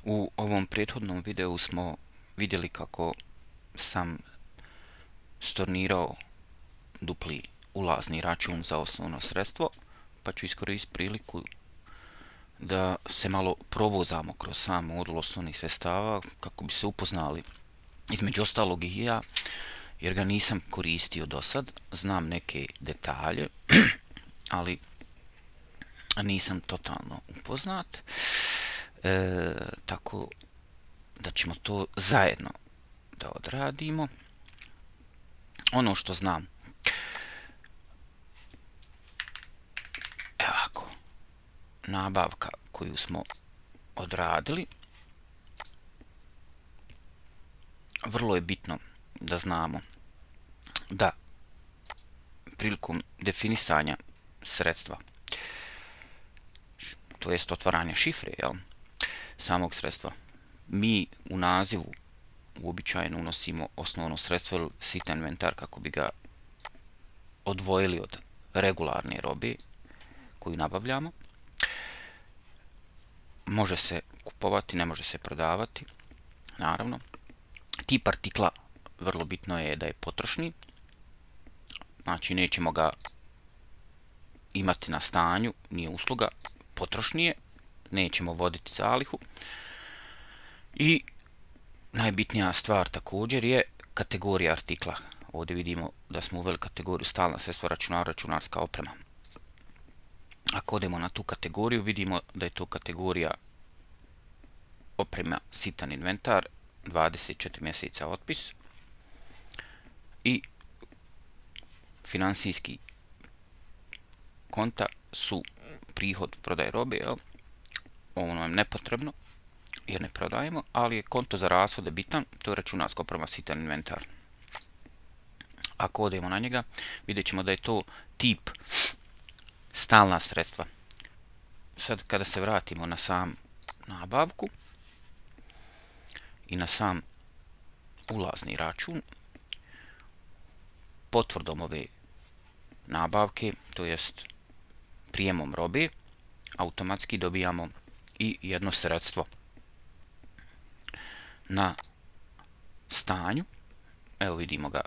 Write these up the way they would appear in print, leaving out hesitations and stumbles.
U ovom prethodnom videu smo vidjeli kako sam stornirao dupli ulazni račun za osnovno sredstvo, pa ću iskoristiti priliku da se malo provozamo kroz sam modul osnovnih sredstava kako bi se upoznali između ostalog i ja, jer ga nisam koristio do sad, znam neke detalje, ali nisam totalno upoznat, tako da ćemo to zajedno da odradimo. Ono što znam, evo ovako, nabavka koju smo odradili, vrlo je bitno da znamo da prilikom definisanja sredstva, to jest otvaranja šifre, samog sredstva, mi u nazivu uobičajeno unosimo osnovno sredstvo ili sitan inventar kako bi ga odvojili od regularne robe koju nabavljamo. Može se kupovati, ne može se prodavati, naravno. Tip artikla, vrlo bitno je da je potrošni, znači nećemo ga imati na stanju, nije usluga, potrošnije, nećemo voditi zalihu. I najbitnija stvar također je kategorija artikla. Ovdje vidimo da smo uveli kategoriju stalna sredstva, računar, računarska oprema. Ako odemo na tu kategoriju, vidimo da je to kategorija oprema sitan inventar, 24 mjeseca otpis i financijski konta su prihod prodaje robe, ovo nam je nepotrebno jer ne prodajemo, ali je konto za rashode bitan, to je računarska oprema sitan inventar. Ako odemo na njega, vidjet ćemo da je to tip stalna sredstva. Sad kada se vratimo na sam nabavku i na sam ulazni račun, potvrdom ove nabavke, to jest prijemom robe, automatski dobijamo i jedno sredstvo na stanju. Evo vidimo ga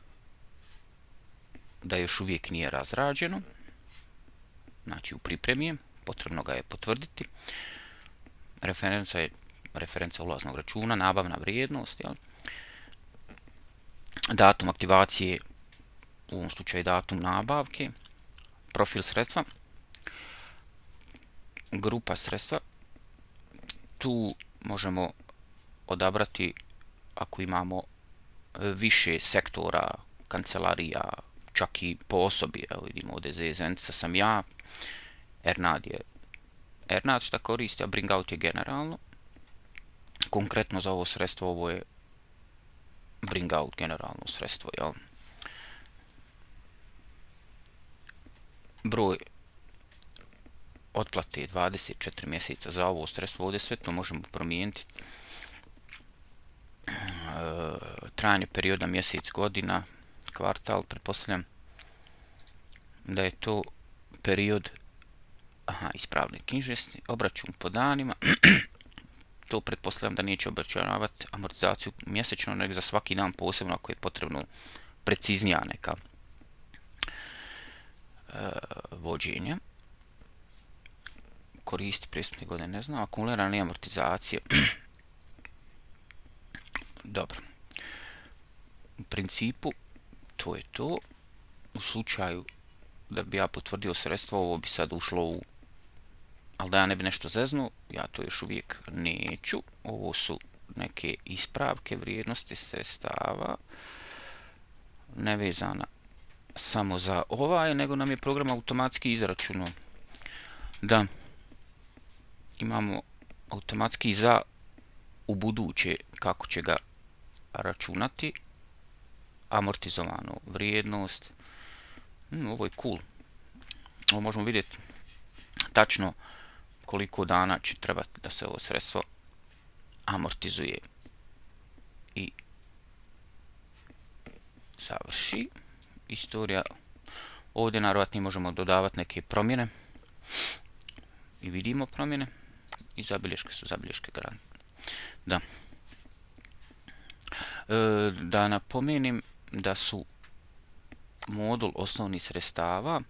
da još uvijek nije razrađeno, znači u pripremi je, potrebno ga je potvrditi. Referenca je referenca ulaznog računa, nabavna vrijednost, datum aktivacije, u ovom slučaju datum nabavke, profil sredstva, grupa sredstva, tu možemo odabrati ako imamo više sektora, kancelarija, čak i po osobi. Evo vidimo ovdje Zezenica sam ja, Ernad je Ernad šta koristi, a Bringout je generalno. Konkretno za ovo sredstvo, ovo je Bringout generalno sredstvo, Broj otplate 24 mjeseca za ovo sredstvo, ovdje sve to možemo promijeniti. Trajanje perioda mjesec, godina, kvartal, pretpostavljam da je to period ispravne knjižnosti, obračun po danima, to pretpostavljam da neće obračunavati amortizaciju mjesečno, nego za svaki dan posebno ako je potrebno preciznija neka vođenja. Koristi pristupne godine, ne znam, akumulirane amortizacije. Dobro. U principu, to je to. U slučaju da bi ja potvrdio sredstvo, ovo bi sad ušlo u... Ali da ja ne bi nešto zeznuo, ja to još uvijek neću. Ovo su neke ispravke vrijednosti sredstava. Nevezana samo za ovaj, nego nam je program automatski izračunao da imamo automatski za u buduće kako će ga računati, amortizovanu vrijednost. Ovo je cool. Ovo možemo vidjeti tačno koliko dana će trebati da se ovo sredstvo amortizuje i završi. Istorija. Ovdje naravno možemo dodavati neke promjene i vidimo promjene i zabilješke su zabilješke garantne. Da. Da napomenem da su modul osnovnih sredstava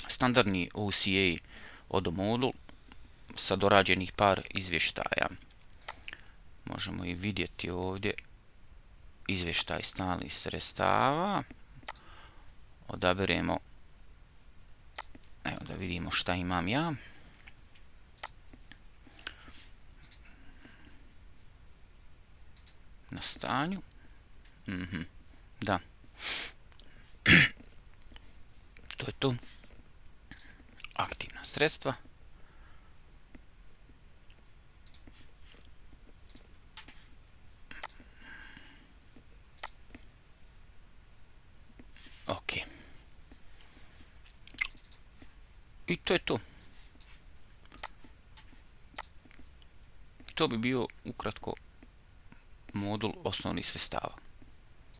standardni OCA modul sa dorađenih par izvještaja. Možemo i vidjeti ovdje izvještaj stalnih sredstava. Odaberemo, evo da vidimo šta imam ja. Na stanju. Da. To je to. Aktivna sredstva. Ok. I to je to. To bi bio ukratko modul osnovnih sredstava.